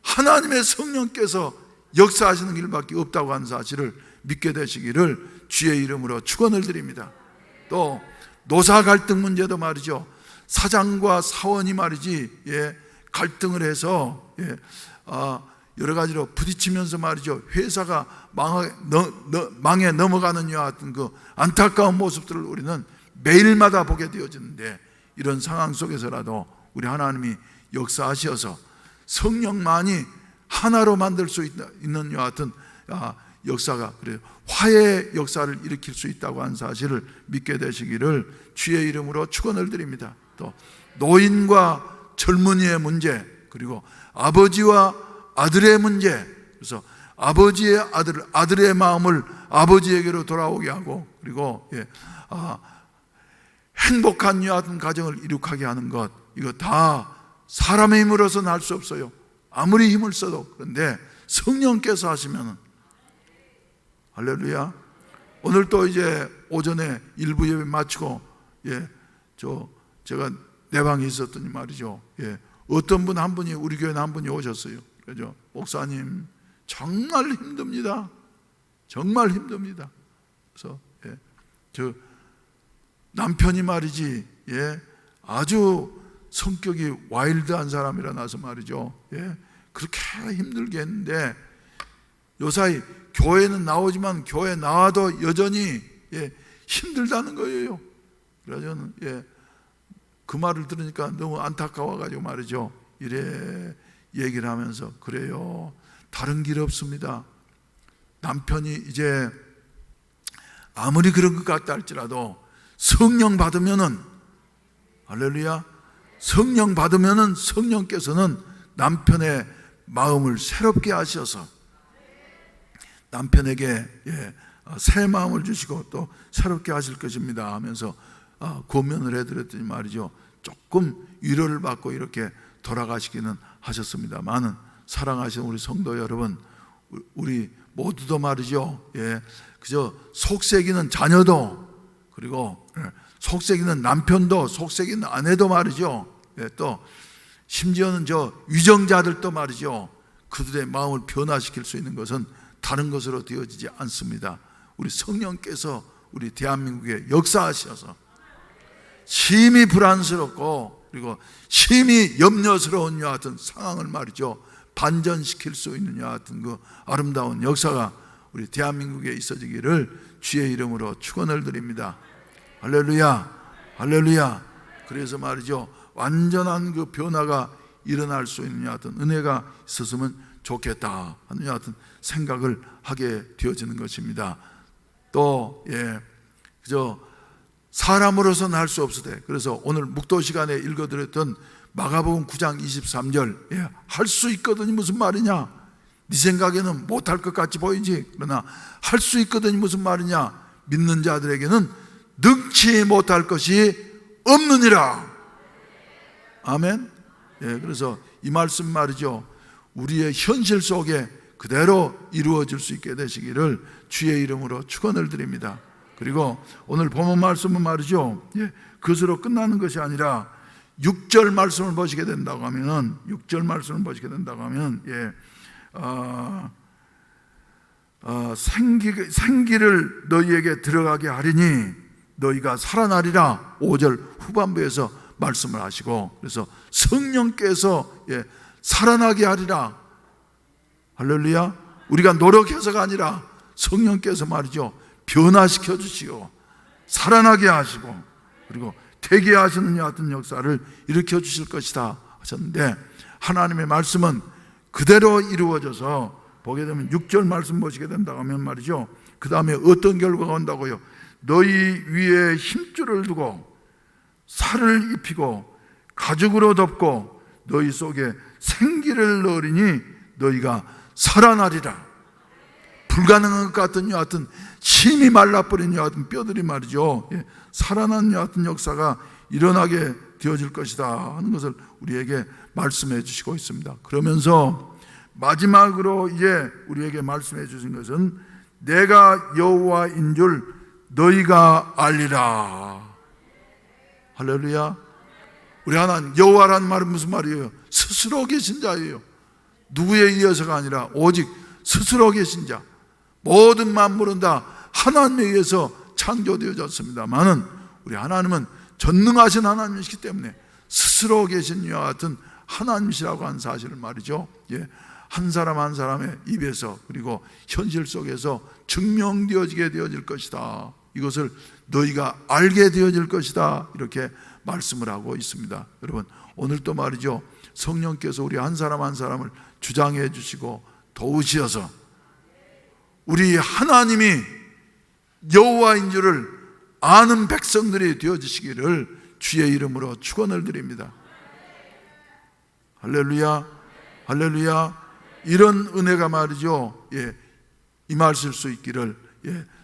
하나님의 성령께서 역사하시는 길밖에 없다고 하는 사실을 믿게 되시기를 주의 이름으로 축원을 드립니다. 또 노사 갈등 문제도 말이죠, 사장과 사원이 말이지 갈등을 해서 여러 가지로 부딪히면서 말이죠 회사가 망해 넘어가는 이와 같은 그 안타까운 모습들을 우리는 매일마다 보게 되어지는데, 이런 상황 속에서라도 우리 하나님이 역사하셔서 성령만이 하나로 만들 수 있는 이와 같은 역사가, 그래요, 화해의 역사를 일으킬 수 있다고 하는 사실을 믿게 되시기를 주의 이름으로 축원을 드립니다. 또 노인과 젊은이의 문제, 그리고 아버지와 아들의 문제, 그래서 아버지의 아들의 마음을 아버지에게로 돌아오게 하고, 그리고 행복한 이와 같은 가정을 이룩하게 하는 것, 이거 다 사람의 힘으로서는 할 수 없어요. 아무리 힘을 써도. 그런데 성령께서 하시면, 할렐루야. 오늘 또 이제 오전에 일부 예배 마치고 제가 내 방에 있었더니 말이죠, 어떤 분 한 분이, 우리 교회는 한 분이 오셨어요. 그죠? 목사님 정말 힘듭니다. 정말 힘듭니다. 그래서 저 남편이 말이지 아주 성격이 와일드한 사람이라서 말이죠. 그렇게 그렇게 힘들게 했는데 요사이 교회는 나오지만 교회 나와도 여전히 힘들다는 거예요. 그래서 저는 그 말을 들으니까 너무 안타까워가지고 말이죠. 이래 얘기를 하면서 그래요. 다른 길 없습니다. 남편이 이제 아무리 그런 것 같다 할지라도 성령 받으면은, 할렐루야, 성령 받으면은 성령께서는 남편의 마음을 새롭게 하셔서 남편에게 새 마음을 주시고 또 새롭게 하실 것입니다 하면서 권면을 해드렸더니 말이죠, 조금 위로를 받고 이렇게 돌아가시기는 하셨습니다만은, 사랑하시는 우리 성도 여러분, 우리 모두도 말이죠, 그저 속썩이는 자녀도, 그리고 속썩이는 남편도, 속썩이는 아내도 말이죠, 또 심지어는 저 위정자들도 말이죠, 그들의 마음을 변화시킬 수 있는 것은 다른 것으로 되어지지 않습니다. 우리 성령께서 우리 대한민국에 역사하셔서 심히 불안스럽고 그리고 심히 염려스러운 이와 같은 상황을 말이죠, 반전시킬 수 있는 이와 같은 그 아름다운 역사가 우리 대한민국에 있어지기를 주의 이름으로 축원을 드립니다. 할렐루야, 할렐루야. 그래서 말이죠, 완전한 그 변화가 일어날 수 있는 이와 같은 은혜가 있었으면 좋겠다 하는 이와 같은 생각을 하게 되어지는 것입니다. 또 그저 사람으로서는 할 수 없으되, 그래서 오늘 묵도 시간에 읽어드렸던 마가복음 9장 23절, 할 수 있거든이 무슨 말이냐, 네 생각에는 못할 것 같이 보이지, 그러나 할 수 있거든이 무슨 말이냐, 믿는 자들에게는 능치 못할 것이 없느니라. 아멘. 그래서 이 말씀 말이죠, 우리의 현실 속에 그대로 이루어질 수 있게 되시기를 주의 이름으로 축원을 드립니다. 그리고 오늘 본문 말씀은 말이죠, 그것으로 끝나는 것이 아니라 6절 말씀을 보시게 된다고 하면, 6절 말씀을 보시게 된다고 하면 생기를 너희에게 들어가게 하리니 너희가 살아나리라 5절 후반부에서 말씀을 하시고, 그래서 성령께서 살아나게 하리라. 할렐루야. 우리가 노력해서가 아니라 성령께서 말이죠, 변화시켜 주시고 살아나게 하시고 그리고 되게 하시는 같은 역사를 일으켜 주실 것이다 하셨는데, 하나님의 말씀은 그대로 이루어져서 보게 되면 6절 말씀 보시게 된다고 하면 말이죠, 그 다음에 어떤 결과가 온다고요? 너희 위에 힘줄을 두고 살을 입히고 가죽으로 덮고 너희 속에 생기를 넣으리니 너희가 살아나리라. 불가능한 것 같은 여하튼 심히 말라버린 여하튼 뼈들이 말이죠, 살아난 여하튼 역사가 일어나게 되어질 것이다 하는 것을 우리에게 말씀해 주시고 있습니다. 그러면서 마지막으로 이제 우리에게 말씀해 주신 것은 내가 여호와인 줄 너희가 알리라. 할렐루야. 우리 하나님, 여호와라는 말은 무슨 말이에요? 스스로 계신 자예요. 누구에 의해서가 아니라 오직 스스로 계신 자. 모든 만물은 다 하나님에 의해서 창조되어졌습니다만은 우리 하나님은 전능하신 하나님이시기 때문에 스스로 계신 이와 같은 하나님이시라고 하는 사실을 말이죠, 한 사람 한 사람의 입에서 그리고 현실 속에서 증명되어지게 되어질 것이다. 이것을 너희가 알게 되어질 것이다. 이렇게 말씀을 하고 있습니다. 여러분, 오늘 또 말이죠, 성령께서 우리 한 사람 한 사람을 주장해 주시고 도우시어서 우리 하나님이 여호와인 줄을 아는 백성들이 되어주시기를 주의 이름으로 축원을 드립니다. 할렐루야, 할렐루야. 이런 은혜가 말이죠, 임하실 수 있기를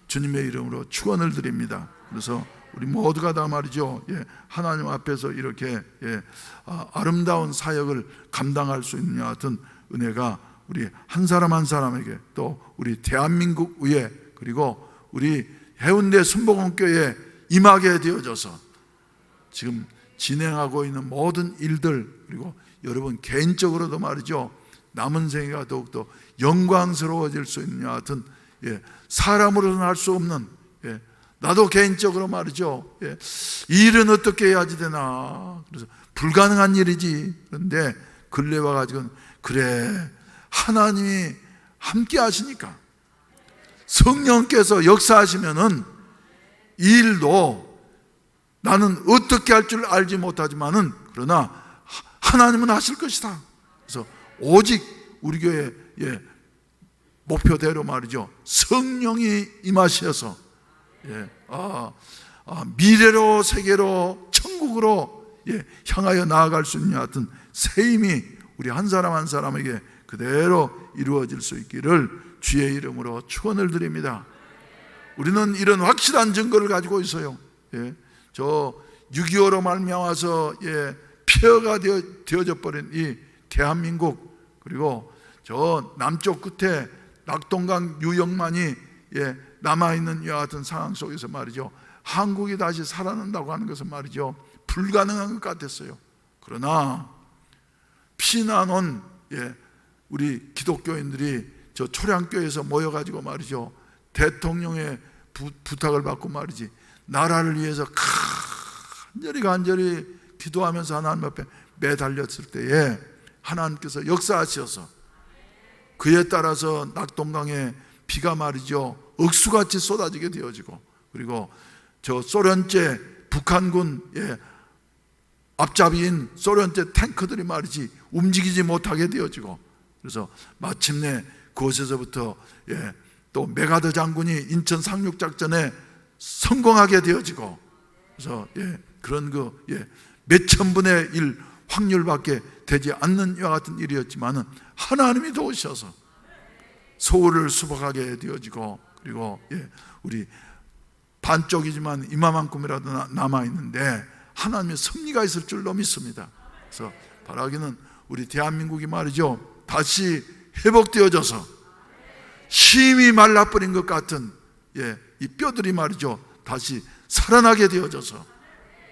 주님의 이름으로 축원을 드립니다. 그래서 우리 모두가 다 말이죠, 하나님 앞에서 이렇게 아름다운 사역을 감당할 수 있는 같은 은혜가 우리 한 사람 한 사람에게, 또 우리 대한민국 의회, 그리고 우리 해운대 순복음교회에 임하게 되어져서 지금 진행하고 있는 모든 일들, 그리고 여러분 개인적으로도 말이죠, 남은 생애가 더욱더 영광스러워질 수 있는 같은 사람으로는 할 수 없는, 나도 개인적으로 말이죠, 이 일은 어떻게 해야지 되나, 그래서 불가능한 일이지. 그런데 근래 와가지고 그래, 하나님이 함께 하시니까 성령께서 역사하시면은 이 일도 나는 어떻게 할 줄 알지 못하지만은 그러나 하나님은 하실 것이다. 그래서 오직 우리 교회 목표대로 말이죠, 성령이 임하셔서 미래로, 세계로, 천국으로 향하여 나아갈 수 있는 하여튼 새 힘이 우리 한 사람 한 사람에게 그대로 이루어질 수 있기를 주의 이름으로 축원을 드립니다. 우리는 이런 확실한 증거를 가지고 있어요. 저 6.25로 말미암아서 폐허가 되어져 버린 이 대한민국, 그리고 저 남쪽 끝에 낙동강 유역만이 남아있는 이와 같은 상황 속에서 말이죠, 한국이 다시 살아난다고 하는 것은 말이죠, 불가능한 것 같았어요. 그러나 피난 온 우리 기독교인들이 저 초량교에서 모여가지고 말이죠, 대통령의 부탁을 받고 말이지, 나라를 위해서 간절히 기도하면서 하나님 앞에 매달렸을 때에 하나님께서 역사하셔서 그에 따라서 낙동강에 비가 말이죠, 억수같이 쏟아지게 되어지고, 그리고 저 소련제 북한군 앞잡이인 소련제 탱크들이 말이지 움직이지 못하게 되어지고, 그래서 마침내 그곳에서부터 또 메가더 장군이 인천 상륙작전에 성공하게 되어지고, 그래서 그런 몇천 분의 1 확률밖에 되지 않는 이와 같은 일이었지만은 하나님이 도우셔서 서울을 수복하게 되어지고, 그리고 우리 반쪽이지만 이마만큼이라도 남아있는데 하나님의 섭리가 있을 줄로 믿습니다. 그래서 바라기는 우리 대한민국이 말이죠, 다시 회복되어져서 심히 말라버린 것 같은 이 뼈들이 말이죠, 다시 살아나게 되어져서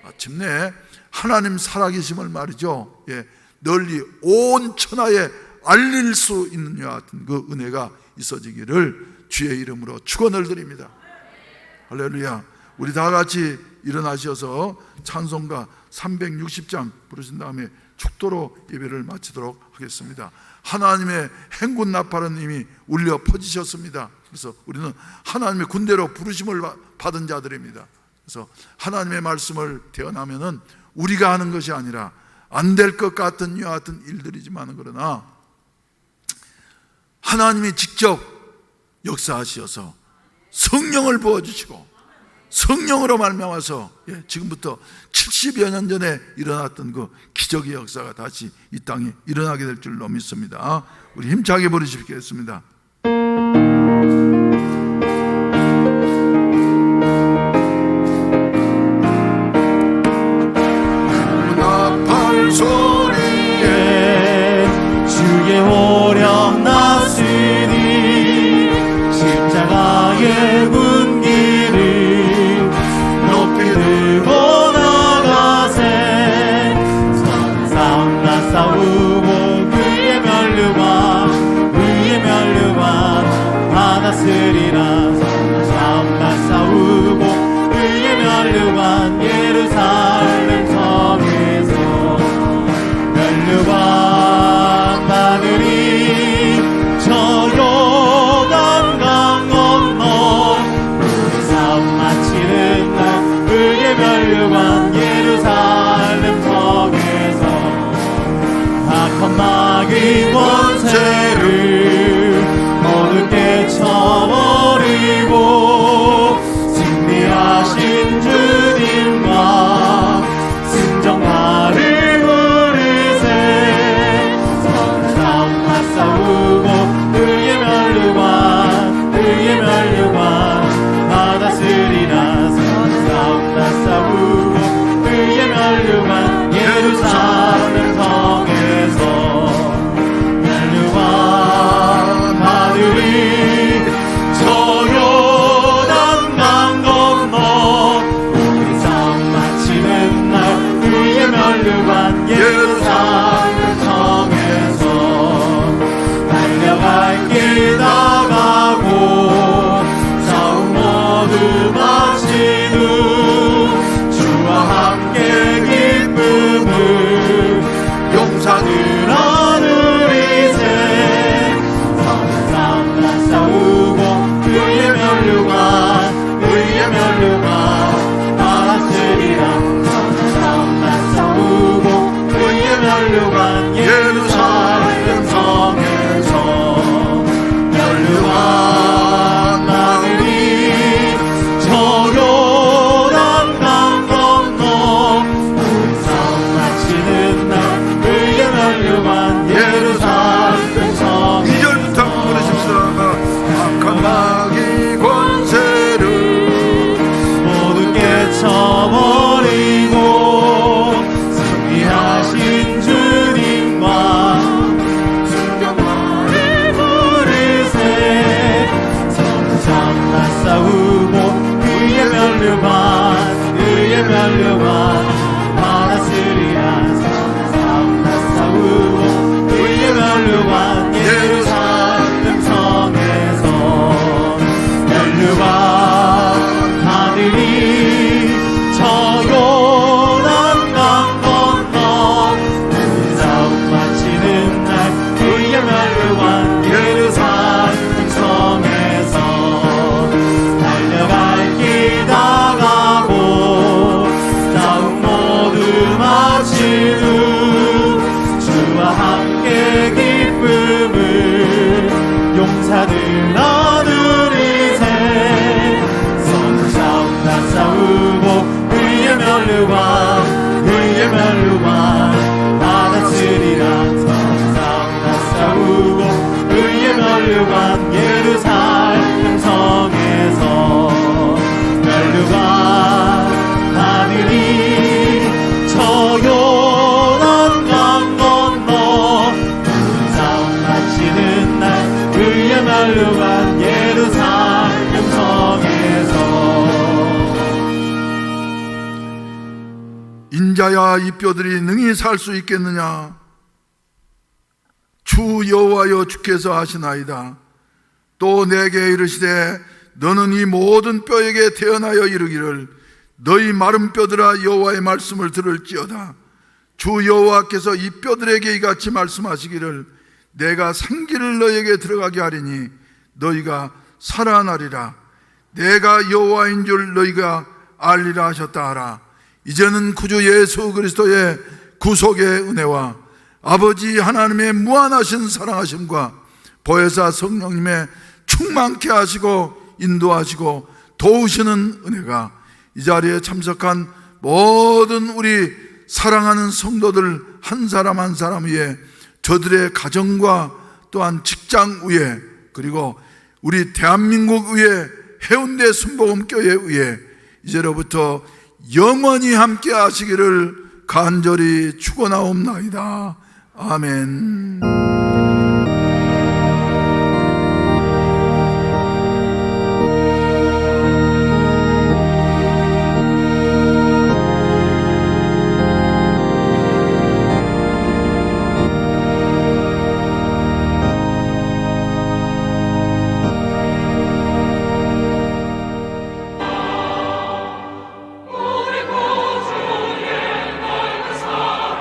마침내 하나님 살아계심을 말이죠, 널리 온 천하에 알릴 수 있는 이와 같은 그 은혜가 있어지기를 주의 이름으로 축원을 드립니다. 할렐루야. 우리 다 같이 일어나셔서 찬송가 360장 부르신 다음에 축도로 예배를 마치도록 하겠습니다. 하나님의 행군 나팔은 이미 울려 퍼지셨습니다. 그래서 우리는 하나님의 군대로 부르심을 받은 자들입니다. 그래서 하나님의 말씀을 대언하면은 우리가 하는 것이 아니라 안 될 것 같은 이와 같은 일들이지만, 그러나 하나님이 직접 역사하셔서 성령을 부어주시고 성령으로 말미암아서 지금부터 70여 년 전에 일어났던 그 기적의 역사가 다시 이 땅에 일어나게 될 줄로 믿습니다. 우리 힘차게 부르시겠습니다. 나팔 소리에 주의 오령 났으니 십자가의 군기를 높이 들고 나가세. 서는 싸움 다 싸우고 그의 면류관 받았으리라. 서는 싸움 다 싸우고 그의 면류관 예루살렘 성에서 면류관 받으리. 저 요단강 건너 우리 싸움 마치는 날 그의 면류관 예루살렘 성에서 다 겁나기 권세를 모두 깨쳐버리고 승리하신 주님과 승정가를 부르세. 서는 싸움 다 싸우고 그의 면류관 받았으리라. 서는 싸움 다 싸우고 그의 면류관 예루살렘 성에서 면류관 받으리. 저 요단강 건너 우리 싸움 마치는 날 그의 면류관 예루살렘 성에서 달려갈 길 나가고 어찌하여 이 뼈들이 능히 살 수 있겠느냐? 주 여호와여 주께서 하시나이다. 또 내게 이르시되 너는 이 모든 뼈에게 태어나여 이르기를 너희 마른 뼈들아 여호와의 말씀을 들을지어다. 주 여호와께서 이 뼈들에게 이같이 말씀하시기를 내가 생기를 너희에게 들어가게 하리니 너희가 살아나리라. 내가 여호와인 줄 너희가 알리라 하셨다 하라. 이제는 구주 예수 그리스도의 구속의 은혜와 아버지 하나님의 무한하신 사랑하심과 보혜사 성령님의 충만케 하시고 인도하시고 도우시는 은혜가 이 자리에 참석한 모든 우리 사랑하는 성도들 한 사람 한 사람 위에, 저들의 가정과 또한 직장 위에, 그리고 우리 대한민국 위에, 해운대 순복음교회 위에 이제로부터 영원히 함께 하시기를 간절히 축원하옵나이다. 아멘.